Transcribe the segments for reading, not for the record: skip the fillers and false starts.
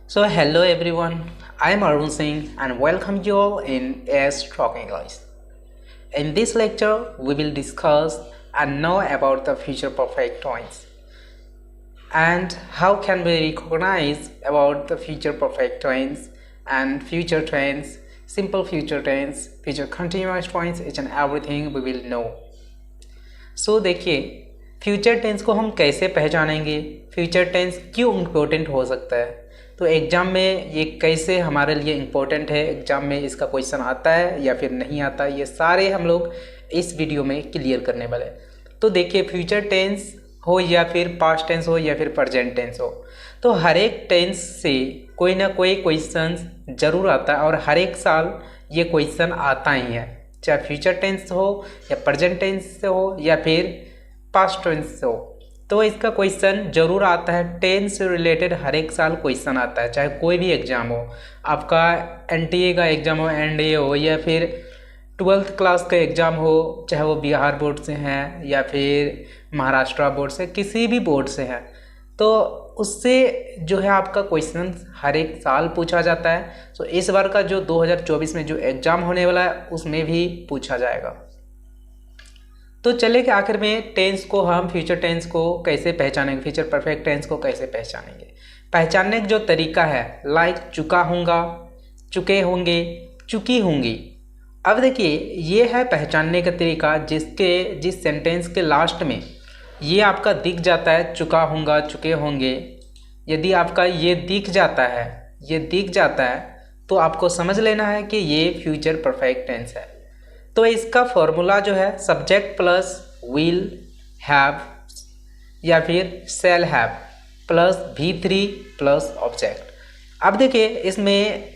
So hello everyone, I am Arun Singh and welcome you all in AS Talk English. In this lecture, we will discuss and know about the future perfect tense and how can we recognize about the future perfect tense and future tense, simple future tense, future continuous tense, each and everything we will know. So देखिए future tense को हम कैसे पहचानेंगे, future tense क्यों important हो सकता है, तो एग्ज़ाम में ये कैसे हमारे लिए इम्पोर्टेंट है, एग्ज़ाम में इसका क्वेश्चन आता है या फिर नहीं आता, ये सारे हम लोग इस वीडियो में क्लियर करने वाले हैं। तो देखिए फ्यूचर टेंस हो या फिर पास्ट टेंस हो या फिर प्रेजेंट टेंस हो, तो हर एक टेंस से कोई ना कोई क्वेश्चन ज़रूर आता है और हर एक साल ये क्वेश्चन आता ही है, चाहे फ्यूचर टेंस हो या प्रेजेंट टेंस से हो या फिर पास्ट टेंस से हो, तो इसका क्वेश्चन ज़रूर आता है। टेंस से रिलेटेड हर एक साल क्वेश्चन आता है, चाहे कोई भी एग्ज़ाम हो, आपका एनटीए का एग्ज़ाम हो, एनडीए हो या फिर 12th क्लास का एग्ज़ाम हो, चाहे वो बिहार बोर्ड से हैं या फिर महाराष्ट्र बोर्ड से, किसी भी बोर्ड से है, तो उससे जो है आपका क्वेश्चन हर एक साल पूछा जाता है। तो इस बार का जो 2024 में जो एग्ज़ाम होने वाला है उसमें भी पूछा जाएगा। तो चले कि आखिर में टेंस को हम फ्यूचर टेंस को कैसे पहचानेंगे, फ्यूचर परफेक्ट टेंस को कैसे पहचानेंगे। पहचानने का जो तरीका है लाइक चुका हूँगा, चुके होंगे, चुकी होंगी। अब देखिए ये है पहचानने का तरीका जिस सेंटेंस के लास्ट में ये आपका दिख जाता है चुका हूँगा, चुके होंगे, यदि आपका ये दिख जाता है तो आपको समझ लेना है कि ये फ्यूचर परफेक्ट टेंस है। तो इसका फॉर्मूला जो है सब्जेक्ट प्लस विल हैव या फिर shall have plus V3 plus object. अब देखिए इसमें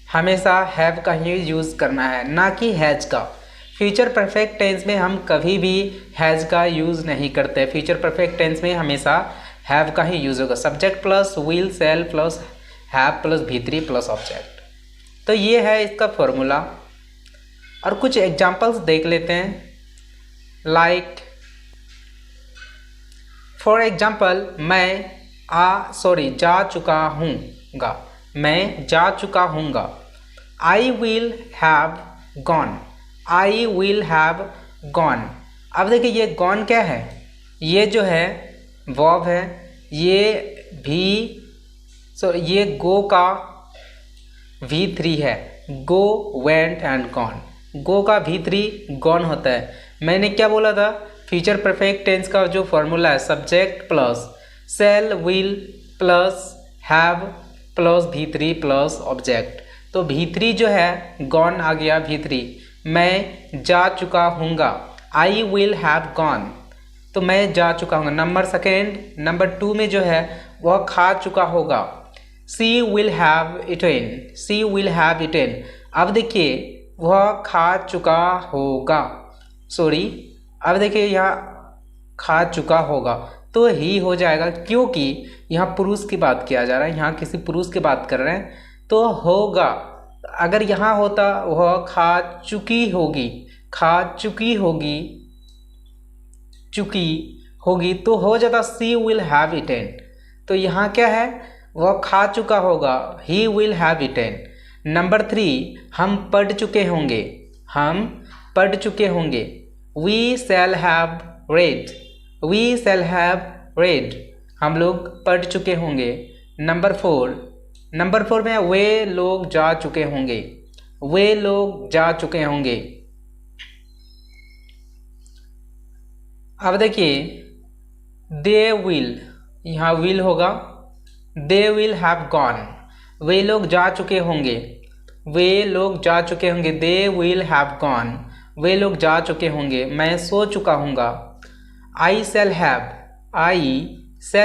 हमेशा हैव का ही यूज़ करना है, ना कि हैज का। फ्यूचर परफेक्ट टेंस में हम कभी भी हैज़ का यूज़ नहीं करते। फ्यूचर परफेक्ट टेंस में हमेशा हैव का ही यूज़ होगा, subject plus will shell plus have plus V3 plus object. तो ये है इसका फॉर्मूला। और कुछ एग्जांपल्स देख लेते हैं, लाइक फॉर एग्जांपल मैं जा चुका हूँगा, मैं जा चुका हूँगा। I will have gone, I will have gone. अब देखिए ये गॉन क्या है, ये जो है वर्ब है, ये गो का V3 है, गो वेंट एंड गॉन। गो का V3 गॉन होता है। मैंने क्या बोला था, फ्यूचर परफेक्ट टेंस का जो फॉर्मूला है subject plus shell will plus have plus V3 plus object. तो V3 जो है गॉन आ गया V3। मैं जा चुका हूँगा, आई विल हैव गॉन, तो मैं जा चुका हूँगा। नंबर सेकेंड, नंबर 2 में जो है वह खा चुका होगा, she will have eaten, she will have eaten. अब देखिए वह खा चुका होगा, अब देखिए यहाँ खा चुका होगा तो ही हो जाएगा, क्योंकि यहाँ पुरुष की बात किया जा रहा है, यहाँ किसी पुरुष की बात कर रहे हैं तो होगा। अगर यहाँ होता वह खा चुकी होगी, खा चुकी होगी, चुकी होगी तो हो जाता सी विल हैव इटेन। तो यहाँ क्या है, वह खा चुका होगा, he will have eaten. Number 3, हम पढ़ चुके होंगे, हम पढ़ चुके होंगे, we shall have read, we shall have read, हम लोग पढ़ चुके होंगे। नंबर 4 में वे लोग जा चुके होंगे, वे लोग जा चुके होंगे। अब देखिए दे विल, यहाँ विल होगा, दे विल हैव गॉन, वे लोग जा चुके होंगे, वे लोग जा चुके होंगे, दे विल हैव गॉन, वे लोग जा चुके होंगे। मैं सो चुका हूँगा, आई शैल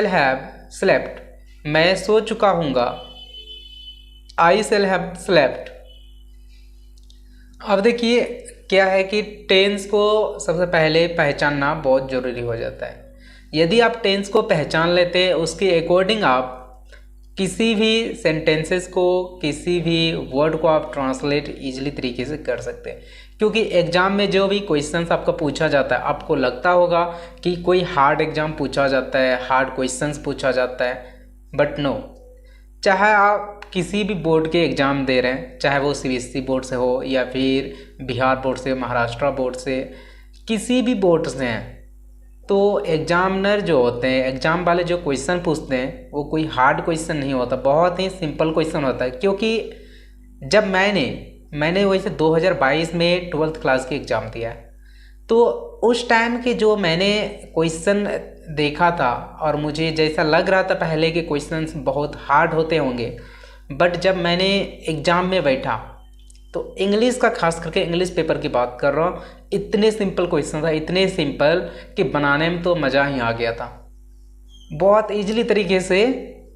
हैव स्लेप्ट, मैं सो चुका हूँगा, आई शैल हैव स्लेप्ट। अब देखिए क्या है कि टेंस को सबसे पहले पहचानना बहुत ज़रूरी हो जाता है। यदि आप टेंस को पहचान लेते हैं उसके अकॉर्डिंग आप किसी भी सेंटेंसेस को, किसी भी वर्ड को आप ट्रांसलेट इजीली तरीके से कर सकते हैं। क्योंकि एग्ज़ाम में जो भी क्वेश्चंस आपका पूछा जाता है, आपको लगता होगा कि कोई हार्ड एग्ज़ाम पूछा जाता है, हार्ड क्वेश्चंस पूछा जाता है, बट नो, चाहे आप किसी भी बोर्ड के एग्ज़ाम दे रहे हैं, चाहे वो सीबीएसई बोर्ड से हो या फिर बिहार बोर्ड से, महाराष्ट्र बोर्ड से, किसी भी बोर्ड से हैं, तो एग्जामिनर जो होते हैं, एग्ज़ाम वाले जो क्वेश्चन पूछते हैं वो कोई हार्ड क्वेश्चन नहीं होता, बहुत ही सिंपल क्वेश्चन होता है। क्योंकि जब मैंने वैसे 2022 में 12th क्लास की एग्ज़ाम दिया है, तो उस टाइम के जो मैंने क्वेश्चन देखा था और मुझे जैसा लग रहा था पहले के क्वेश्चंस बहुत हार्ड होते होंगे, बट जब मैंने एग्ज़ाम में बैठा तो इंग्लिश का, खास करके इंग्लिश पेपर की बात कर रहा हूँ, इतने सिंपल क्वेश्चन था, इतने सिंपल कि बनाने में तो मज़ा ही आ गया था, बहुत इजीली तरीके से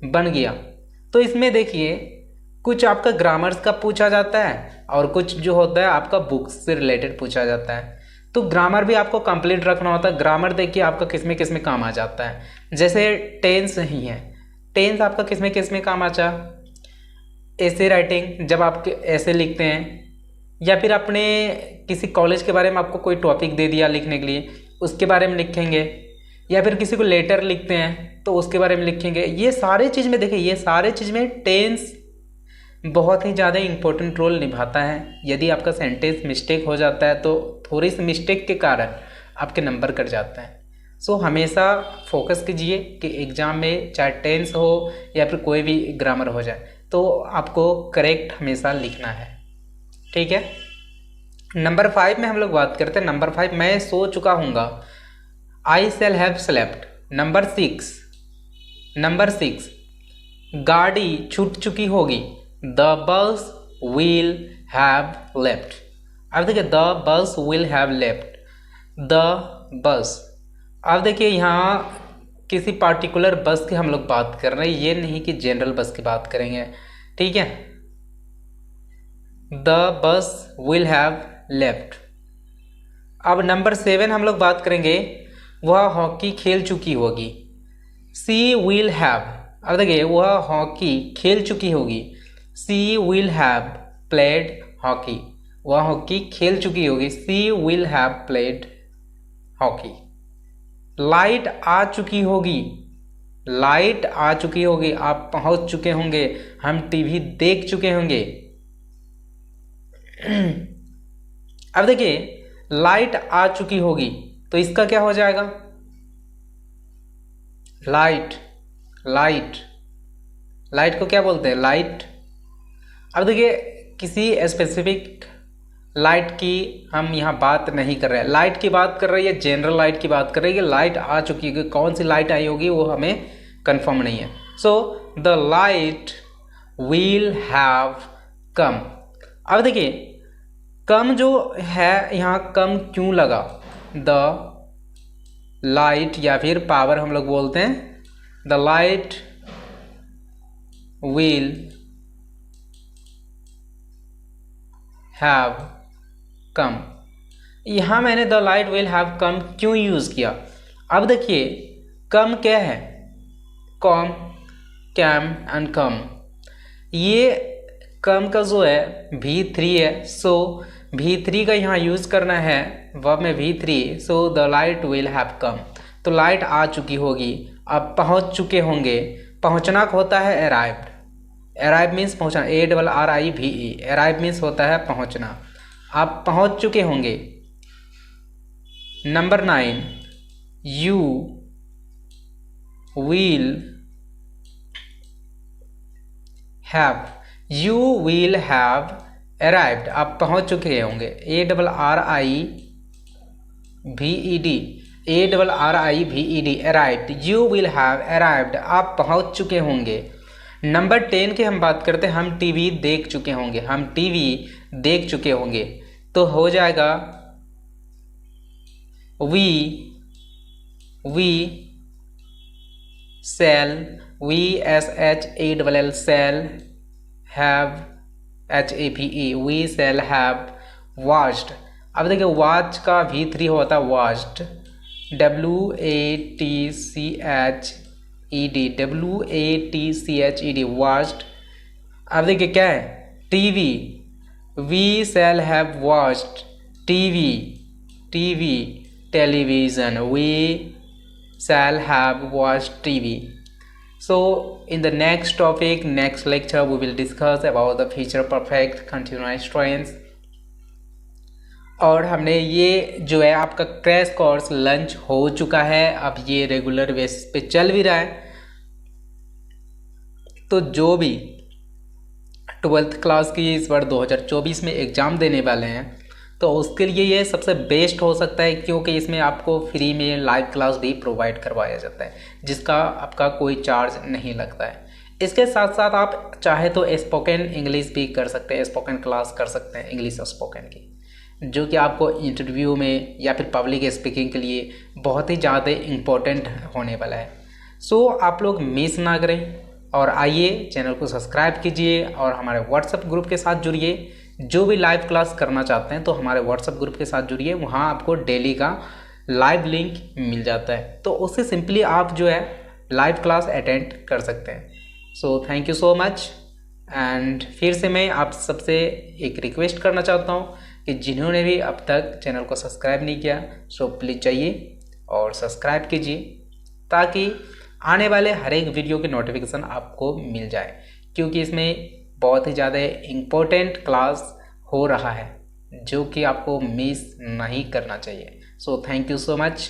बन गया। तो इसमें देखिए कुछ आपका ग्रामर्स का पूछा जाता है और कुछ जो होता है आपका बुक्स से रिलेटेड पूछा जाता है। तो ग्रामर भी आपको कंप्लीट रखना होता है। ग्रामर देखिए आपका किस में काम आ जाता है। जैसे टेंस ही है, टेंस आपका किस में काम आता है। ऐसे राइटिंग, जब आप ऐसे लिखते हैं या फिर अपने किसी कॉलेज के बारे में आपको कोई टॉपिक दे दिया लिखने के लिए, उसके बारे में लिखेंगे, या फिर किसी को लेटर लिखते हैं तो उसके बारे में लिखेंगे। ये सारे चीज़ में देखिए, ये सारे चीज़ में टेंस बहुत ही ज़्यादा इम्पोर्टेंट रोल निभाता है। यदि आपका सेंटेंस मिस्टेक हो जाता है तो थोड़ी सी मिस्टेक के कारण आपके नंबर कट जाते हैं। सो हमेशा फोकस कीजिए कि एग्ज़ाम में चाहे टेंस हो या फिर कोई भी ग्रामर हो जाए तो आपको करेक्ट हमेशा लिखना है, ठीक है। नंबर 5 में हम लोग बात करते हैं। नंबर 5 मैं सो चुका हूँगा, आई शैल हैव स्लेप्ट। नंबर 6 गाड़ी छूट चुकी होगी, the bus will have left. अब देखिए the bus will have left, the bus. अब देखिए यहाँ किसी पार्टिकुलर बस की हम लोग बात कर रहे हैं, ये नहीं कि जनरल बस की बात करेंगे, ठीक है। The bus will have left. अब नंबर 7 हम लोग बात करेंगे, वह हॉकी खेल चुकी होगी, सी विल हैव। अब देखिए वह हॉकी खेल चुकी होगी, she will have played hockey. वह हॉकी खेल चुकी होगी, she will have played hockey. Light आ चुकी होगी, लाइट आ चुकी होगी, आप पहुंच चुके होंगे, हम टीवी देख चुके होंगे। अब देखिए लाइट आ चुकी होगी तो इसका क्या हो जाएगा, लाइट। लाइट को क्या बोलते हैं, लाइट। अब देखिए किसी स्पेसिफिक लाइट की हम यहाँ बात नहीं कर रहे हैं, लाइट की बात कर रही है, जनरल लाइट की बात कर रही है। लाइट आ चुकी है, कौन सी लाइट आई होगी वो हमें कंफर्म नहीं है। So the light will have come. अब देखिए कम जो है यहाँ कम क्यों लगा, द लाइट या फिर पावर हम लोग बोलते हैं, the light will have come. यहाँ मैंने the light will have come क्यों यूज़ किया। अब देखिए कम क्या है, कम, कैम एंड कम। ये कम का जो है V3 है, सो V3 का यहाँ यूज़ करना है वर्ब में V3। So the light will have come, तो लाइट आ चुकी होगी। अब पहुँच चुके होंगे, पहुँचना होता है अराइव्ड। अराइव मीन्स पहुँचना, ARRIVE। अराइव मीन्स होता है पहुँचना, आप पहुँच चुके होंगे। Number 9 you will have, you will have arrived, आप पहुँच चुके होंगे। ARRIVED, arrived. You will have arrived, आप पहुँच चुके होंगे। नंबर 10 की हम बात करते हैं, हम टीवी देख चुके होंगे, हम टीवी देख चुके होंगे, तो हो जाएगा we shall, VSHALL shall have HAVE, we shall have watched. अब देखिए वॉच का V3 होता है वॉच्ड, WATCHED, वॉच्ड। अब देखिए क्या है, TV, we shall have watched TV, television, we shall have watched TV. So in the next topic, next lecture, we will discuss about the future perfect continuous tense. और हमने ये जो है आपका क्रैश कोर्स लंच हो चुका है, अब ये रेगुलर बेसिस पे चल भी रहा है। तो जो भी 12th क्लास की इस बार 2024 में एग्ज़ाम देने वाले हैं, तो उसके लिए ये सबसे बेस्ट हो सकता है, क्योंकि इसमें आपको फ्री में लाइव क्लास भी प्रोवाइड करवाया जाता है, जिसका आपका कोई चार्ज नहीं लगता है। इसके साथ साथ आप चाहे तो स्पोकन इंग्लिश भी कर सकते हैं, स्पोकन क्लास कर सकते हैं इंग्लिश स्पोकन की, जो कि आपको इंटरव्यू में या फिर पब्लिक स्पीकिंग के लिए बहुत ही ज़्यादा इम्पोर्टेंट होने वाला है। सो आप लोग मिस ना करें और आइए चैनल को सब्सक्राइब कीजिए और हमारे व्हाट्सएप ग्रुप के साथ जुड़िए। जो भी लाइव क्लास करना चाहते हैं तो हमारे व्हाट्सएप ग्रुप के साथ जुड़िए, वहाँ आपको डेली का लाइव लिंक मिल जाता है, तो उससे सिंपली आप जो है लाइव क्लास अटेंड कर सकते हैं। So thank you so much. And फिर से मैं आप सबसे एक रिक्वेस्ट करना चाहता हूँ कि जिन्होंने भी अब तक चैनल को सब्सक्राइब नहीं किया, सो प्लीज़ जाइए और सब्सक्राइब कीजिए, ताकि आने वाले हर एक वीडियो की नोटिफिकेशन आपको मिल जाए, क्योंकि इसमें बहुत ही ज़्यादा इम्पोर्टेंट क्लास हो रहा है जो कि आपको मिस नहीं करना चाहिए। So thank you so much.